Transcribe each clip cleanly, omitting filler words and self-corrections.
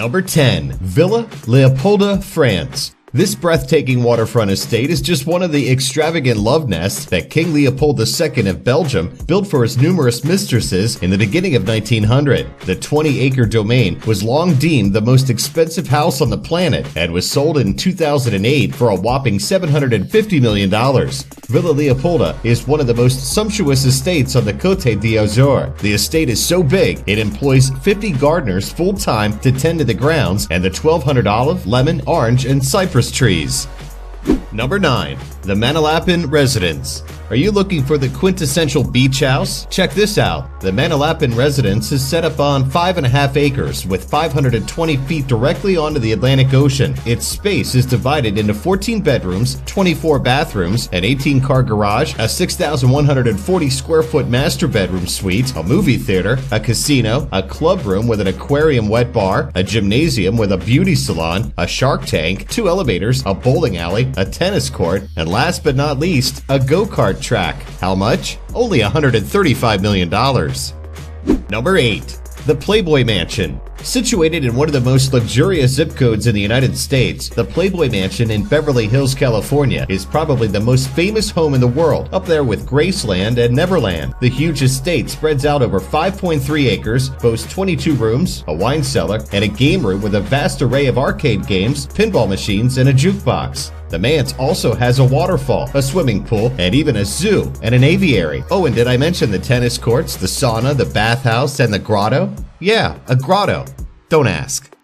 Number 10. Villa Leopolda, France. This breathtaking waterfront estate is just one of the extravagant love nests that King Leopold II of Belgium built for his numerous mistresses in the beginning of 1900. The 20-acre domain was long deemed the most expensive house on the planet and was sold in 2008 for a whopping $750 million. Villa Leopolda is one of the most sumptuous estates on the Côte d'Azur. The estate is so big, it employs 50 gardeners full-time to tend to the grounds and the 1,200 olive, lemon, orange, and cypress trees. Number 9. The Manalapan Residence. Are you looking for the quintessential beach house? Check this out. The Manalapan Residence is set up on 5.5 acres with 520 feet directly onto the Atlantic Ocean. Its space is divided into 14 bedrooms, 24 bathrooms, an 18-car garage, a 6,140 square foot master bedroom suite, a movie theater, a casino, a club room with an aquarium wet bar, a gymnasium with a beauty salon, a shark tank, 2 elevators, a bowling alley, a tennis court, and last but not least, a go-kart track. How much? Only $135 million. Number 8. The Playboy Mansion. Situated in one of the most luxurious zip codes in the United States, the Playboy Mansion in Beverly Hills, California is probably the most famous home in the world, up there with Graceland and Neverland. The huge estate spreads out over 5.3 acres, boasts 22 rooms, a wine cellar, and a game room with a vast array of arcade games, pinball machines, and a jukebox. The manse also has a waterfall, a swimming pool, and even a zoo and an aviary. Oh, and did I mention the tennis courts, the sauna, the bathhouse, and the grotto? Yeah, a grotto. Don't ask.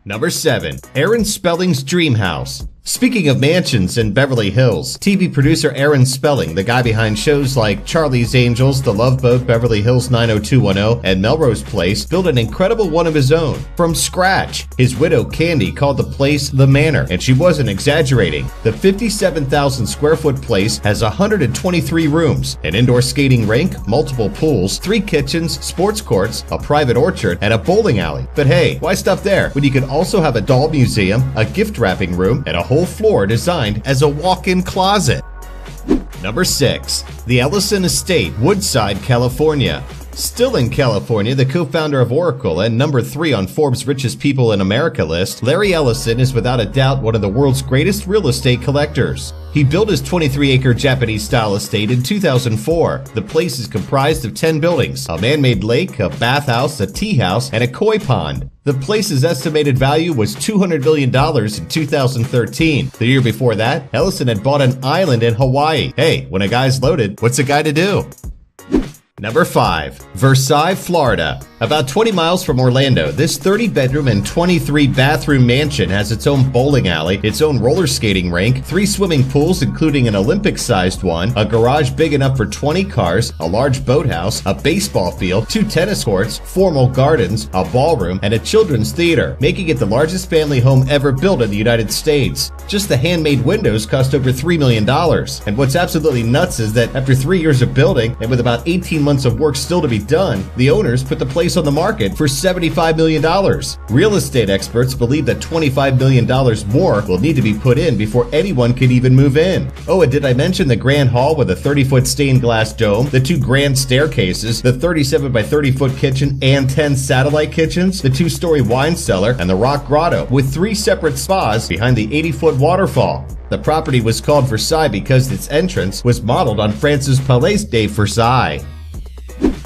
Number 7. Aaron Spelling's Dream House. Speaking of mansions in Beverly Hills, TV producer Aaron Spelling, the guy behind shows like Charlie's Angels, The Love Boat, Beverly Hills 90210, and Melrose Place, built an incredible one of his own, from scratch. His widow, Candy, called the place The Manor, and she wasn't exaggerating. The 57,000 square foot place has 123 rooms, an indoor skating rink, multiple pools, 3 kitchens, sports courts, a private orchard, and a bowling alley. But hey, why stop there when you could also have a doll museum, a gift wrapping room, and a whole floor designed as a walk-in closet? Number 6. The Ellison Estate, Woodside, California. Still in California, the co-founder of Oracle and number 3 on Forbes' Richest People in America list, Larry Ellison is without a doubt one of the world's greatest real estate collectors. He built his 23-acre Japanese-style estate in 2004. The place is comprised of 10 buildings, a man-made lake, a bathhouse, a tea house, and a koi pond. The place's estimated value was $200 million in 2013. The year before that, Ellison had bought an island in Hawaii. Hey, when a guy's loaded, what's a guy to do? Number 5. Versailles, Florida. About 20 miles from Orlando, this 30-bedroom and 23-bathroom mansion has its own bowling alley, its own roller skating rink, 3 swimming pools including an Olympic-sized one, a garage big enough for 20 cars, a large boathouse, a baseball field, 2 tennis courts, formal gardens, a ballroom, and a children's theater, making it the largest family home ever built in the United States. Just the handmade windows cost over $3 million. And what's absolutely nuts is that after 3 years of building, and with about 18 months of work still to be done, the owners put the place on the market for $75 million. Real estate experts believe that $25 million more will need to be put in before anyone can even move in. Oh, and did I mention the Grand Hall with a 30-foot stained glass dome, the 2 grand staircases, the 37 by 30-foot kitchen and 10 satellite kitchens, the 2-story wine cellar, and the rock grotto with 3 separate spas behind the 80-foot waterfall. The property was called Versailles because its entrance was modeled on France's Palais de Versailles.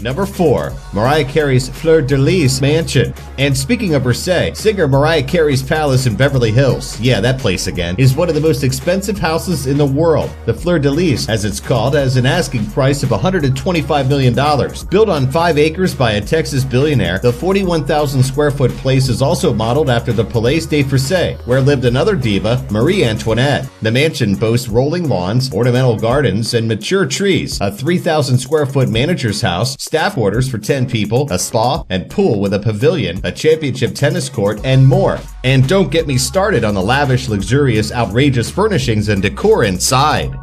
Number 4. Mariah Carey's Fleur de Lis Mansion. And speaking of Versailles, singer Mariah Carey's palace in Beverly Hills, yeah, that place again, is one of the most expensive houses in the world. The Fleur de Lis, as it's called, has an asking price of $125 million. Built on 5 acres by a Texas billionaire, the 41,000 square foot place is also modeled after the Palais de Versailles, where lived another diva, Marie Antoinette. The mansion boasts rolling lawns, ornamental gardens, and mature trees, a 3,000 square foot manager's house, staff quarters for 10 people, a spa and pool with a pavilion, a championship tennis court, and more. And don't get me started on the lavish, luxurious, outrageous furnishings and decor inside.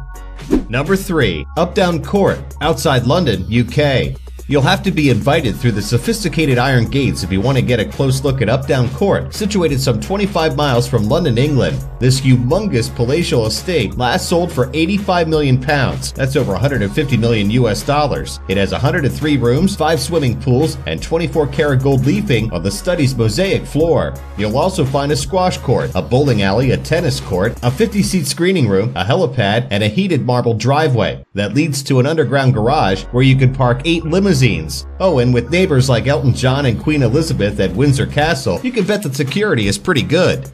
Number 3. Updown Court, outside London, UK. You'll have to be invited through the sophisticated iron gates if you want to get a close look at Updown Court, situated some 25 miles from London, England. This humongous palatial estate last sold for £85 million. That's over 150 million US dollars. It has 103 rooms, 5 swimming pools, and 24-karat gold leafing on the study's mosaic floor. You'll also find a squash court, a bowling alley, a tennis court, a 50-seat screening room, a helipad, and a heated marble driveway that leads to an underground garage where you could park 8 limousines. Oh, and with neighbors like Elton John and Queen Elizabeth at Windsor Castle, you can bet that security is pretty good.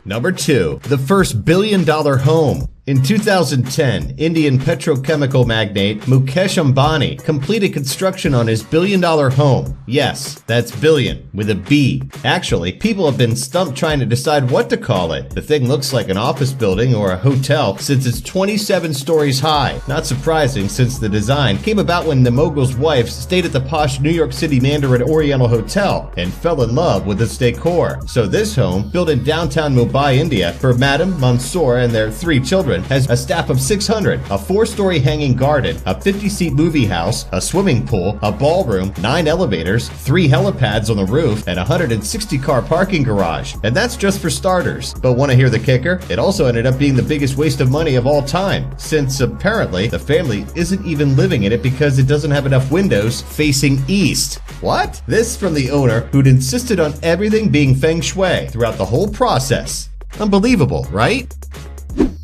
Number 2. The first billion-dollar home. In 2010, Indian petrochemical magnate Mukesh Ambani completed construction on his billion-dollar home. Yes, that's billion, with a B. Actually, people have been stumped trying to decide what to call it. The thing looks like an office building or a hotel since it's 27 stories high. Not surprising, since the design came about when the mogul's wife stayed at the posh New York City Mandarin Oriental Hotel and fell in love with its decor. So this home, built in downtown Mumbai, India, for Madam, Mansoor, and their 3 children, has a staff of 600, a 4-story hanging garden, a 50-seat movie house, a swimming pool, a ballroom, 9 elevators, 3 helipads on the roof, and a 160-car parking garage. And that's just for starters. But want to hear the kicker? It also ended up being the biggest waste of money of all time, since apparently the family isn't even living in it because it doesn't have enough windows facing east. What? This from the owner, who'd insisted on everything being feng shui throughout the whole process. Unbelievable, right?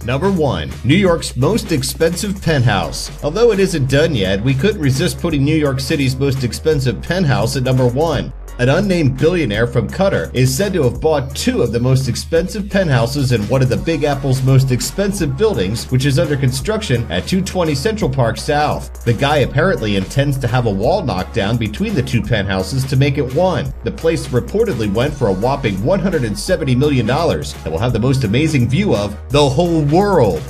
Number 1. New York's most expensive penthouse. Although it isn't done yet, we couldn't resist putting New York City's most expensive penthouse at number 1. An unnamed billionaire from Qatar is said to have bought 2 of the most expensive penthouses in one of the Big Apple's most expensive buildings, which is under construction at 220 Central Park South. The guy apparently intends to have a wall knocked down between the 2 penthouses to make it one. The place reportedly went for a whopping $170 million and will have the most amazing view of the whole world.